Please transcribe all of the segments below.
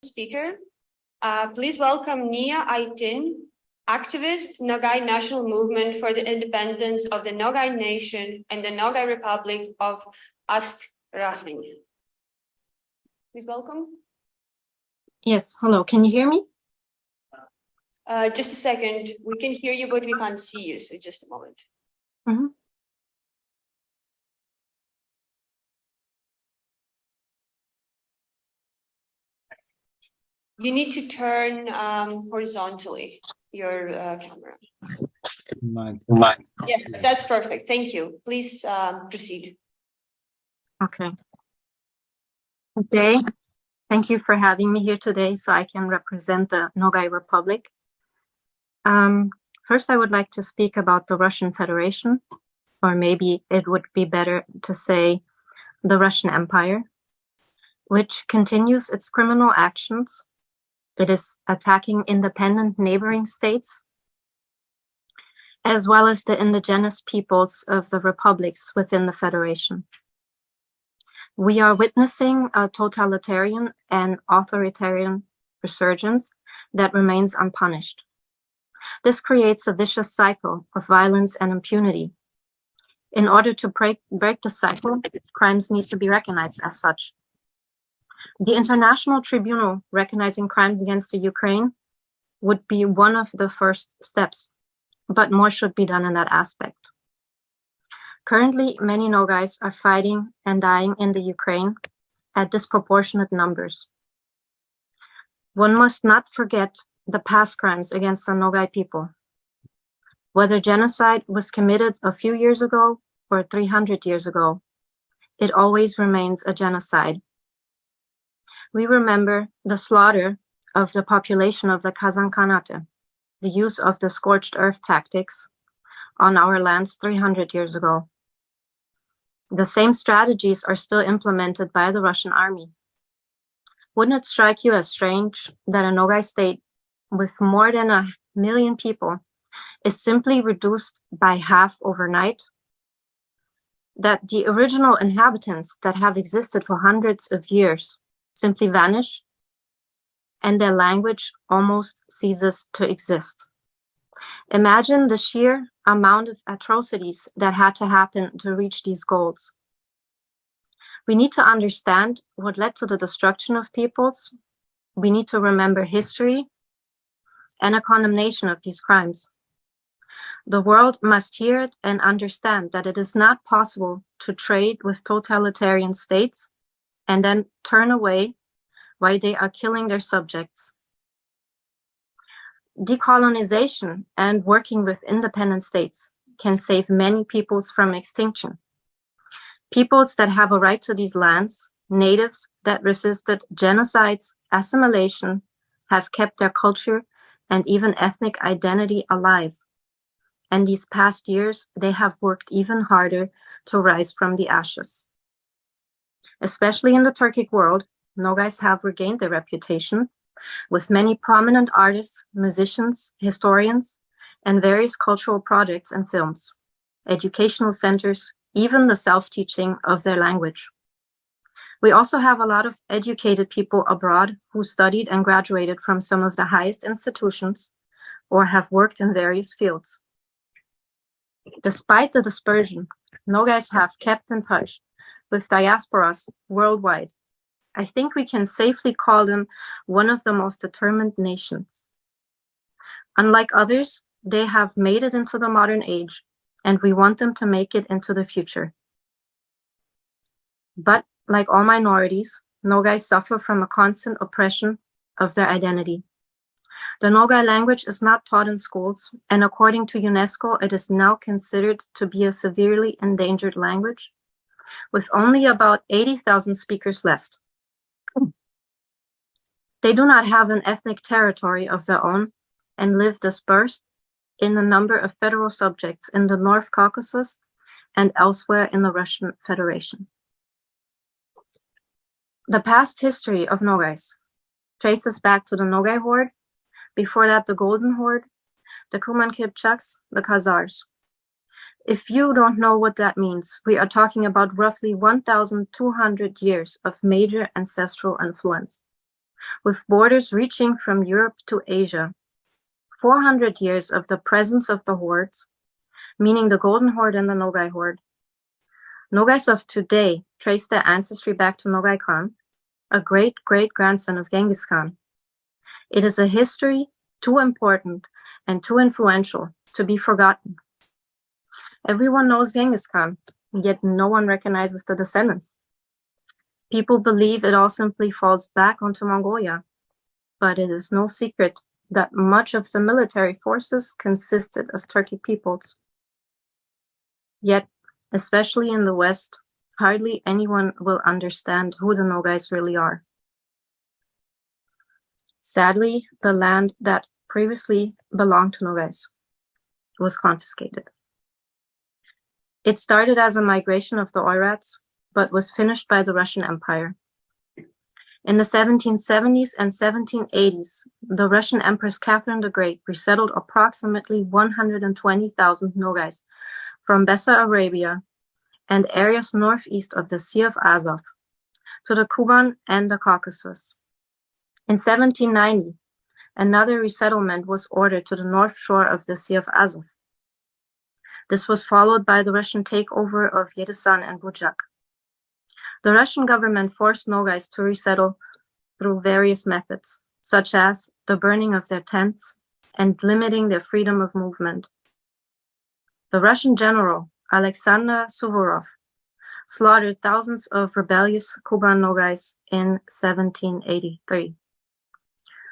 speaker. Please welcome Nia Autин, activist, Nogai National Movement for the Independence of the Nogai Nation and the Nogai Republic of Astrakhan. Please welcome. Yes, hello, can you hear me? Just a second. We can hear you, but we can't see you, so just a moment. Mm-hmm. You need to turn horizontally your camera. Yes, that's perfect. Thank you. Please proceed. Okay. Okay. Thank you for having me here today so I can represent the Nogai Republic. First, I would like to speak about the Russian Federation, or maybe it would be better to say the Russian Empire, which continues its criminal actions. It is attacking independent neighboring states, as well as the indigenous peoples of the republics within the Federation. We are witnessing a totalitarian and authoritarian resurgence that remains unpunished. This creates a vicious cycle of violence and impunity. In order to break the cycle, crimes need to be recognized as such. The International Tribunal recognizing crimes against the Ukraine would be one of the first steps, but more should be done in that aspect. Currently, many Nogais are fighting and dying in the Ukraine at disproportionate numbers. One must not forget the past crimes against the Nogai people. Whether genocide was committed a few years ago or 300 years ago, it always remains a genocide. We remember the slaughter of the population of the Kazan Khanate, the use of the scorched earth tactics on our lands 300 years ago. The same strategies are still implemented by the Russian army. Wouldn't it strike you as strange that a Nogai state with more than 1 million people is simply reduced by half overnight? That the original inhabitants that have existed for hundreds of years simply vanish, and their language almost ceases to exist. Imagine the sheer amount of atrocities that had to happen to reach these goals. We need to understand what led to the destruction of peoples. We need to remember history and a condemnation of these crimes. The world must hear it and understand that it is not possible to trade with totalitarian states and then turn away while they are killing their subjects. Decolonization and working with independent states can save many peoples from extinction. Peoples that have a right to these lands, natives that resisted genocides, assimilation, have kept their culture and even ethnic identity alive. And these past years, they have worked even harder to rise from the ashes. Especially in the Turkic world, Nogais have regained their reputation with many prominent artists, musicians, historians, and various cultural projects and films, educational centers, even the self-teaching of their language. We also have a lot of educated people abroad who studied and graduated from some of the highest institutions or have worked in various fields. Despite the dispersion, Nogais have kept in touch with diasporas worldwide. I think we can safely call them one of the most determined nations. Unlike others, they have made it into the modern age, and we want them to make it into the future. But like all minorities, Nogais suffer from a constant oppression of their identity. The Nogai language is not taught in schools, and according to UNESCO, it is now considered to be a severely endangered language, with only about 80,000 speakers left. They do not have an ethnic territory of their own and live dispersed in a number of federal subjects in the North Caucasus and elsewhere in the Russian Federation. The past history of Nogais traces back to the Nogai Horde, before that the Golden Horde, the Kuman Kipchaks, the Khazars. If you don't know what that means, we are talking about roughly 1,200 years of major ancestral influence. with borders reaching from Europe to Asia. 400 years of the presence of the hordes, meaning the Golden Horde and the Nogai Horde. Nogais of today trace their ancestry back to Nogai Khan, a great-great-grandson of Genghis Khan. It is a history too important and too influential to be forgotten. Everyone knows Genghis Khan, yet no one recognizes the descendants. People believe it all simply falls back onto Mongolia, but it is no secret that much of the military forces consisted of Turkic peoples. Yet, especially in the West, hardly anyone will understand who the Nogais really are. Sadly, the land that previously belonged to Nogais was confiscated. It started as a migration of the Oirats, but was finished by the Russian Empire. In the 1770s and 1780s, the Russian Empress Catherine the Great resettled approximately 120,000 Nogais from Bessarabia and areas northeast of the Sea of Azov to the Kuban and the Caucasus. In 1790, another resettlement was ordered to the north shore of the Sea of Azov. This was followed by the Russian takeover of Yeresan and Bujak. The Russian government forced Nogais to resettle through various methods, such as the burning of their tents and limiting their freedom of movement. The Russian general, Alexander Suvorov, slaughtered thousands of rebellious Kuban Nogais in 1783.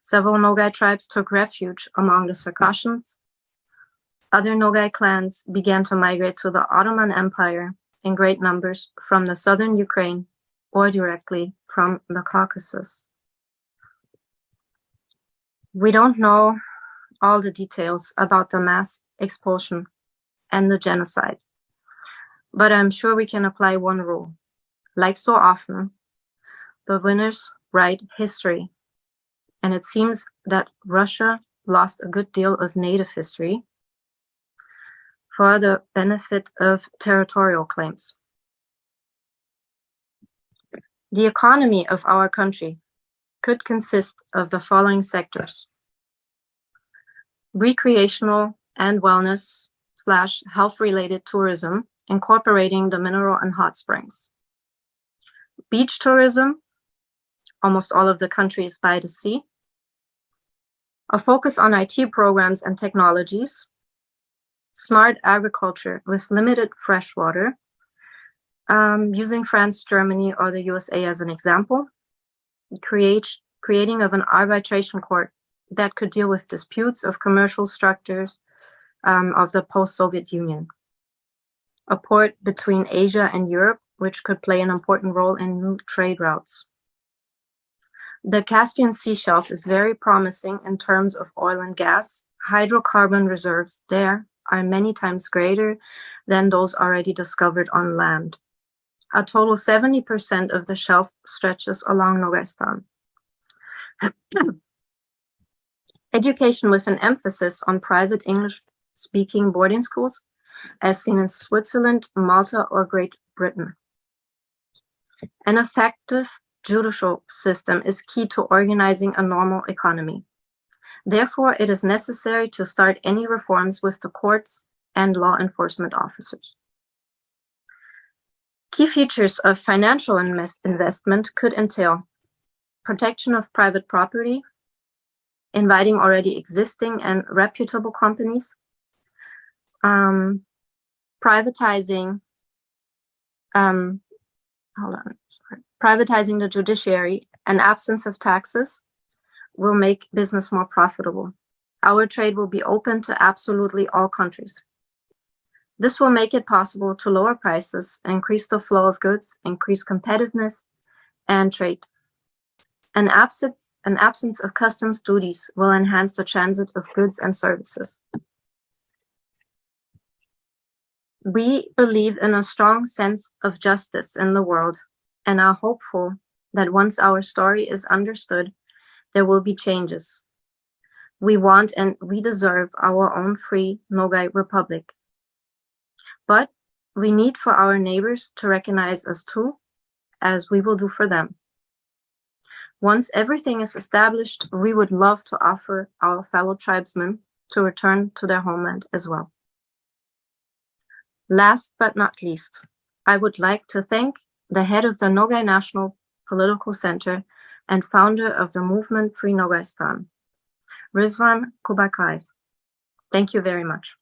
Several Nogai tribes took refuge among the Circassians. Other Nogai clans began to migrate to the Ottoman Empire in great numbers from the southern Ukraine or directly from the Caucasus. We don't know all the details about the mass expulsion and the genocide, but I'm sure we can apply one rule. Like so often, the winners write history, and it seems that Russia lost a good deal of native history for the benefit of territorial claims. The economy of our country could consist of the following sectors: recreational and wellness / health-related tourism, incorporating the mineral and hot springs; beach tourism, almost all of the country is by the sea; a focus on IT programs and technologies; smart agriculture with limited fresh water, using France, Germany, or the USA as an example; creating of an arbitration court that could deal with disputes of commercial structures of the post-Soviet Union; a port between Asia and Europe, which could play an important role in new trade routes. The Caspian Sea shelf is very promising in terms of oil and gas. Hydrocarbon reserves there are many times greater than those already discovered on land. A total 70% of the shelf stretches along Nogaiistan. Education with an emphasis on private English-speaking boarding schools, as seen in Switzerland, Malta, or Great Britain. An effective judicial system is key to organizing a normal economy. Therefore, it is necessary to start any reforms with the courts and law enforcement officers. Key features of financial investment could entail protection of private property, inviting already existing and reputable companies, privatizing the judiciary, and absence of taxes will make business more profitable. Our trade will be open to absolutely all countries. This will make it possible to lower prices, increase the flow of goods, increase competitiveness, and trade. An absence of customs duties will enhance the transit of goods and services. We believe in a strong sense of justice in the world and are hopeful that once our story is understood, there will be changes. We want and we deserve our own free Nogai Republic. But we need for our neighbors to recognize us too, as we will do for them. Once everything is established, we would love to offer our fellow tribesmen to return to their homeland as well. Last but not least, I would like to thank the head of the Nogai National Political Center and founder of the movement Free Nogaiistan, Rizwan Kubakaev. Thank you very much.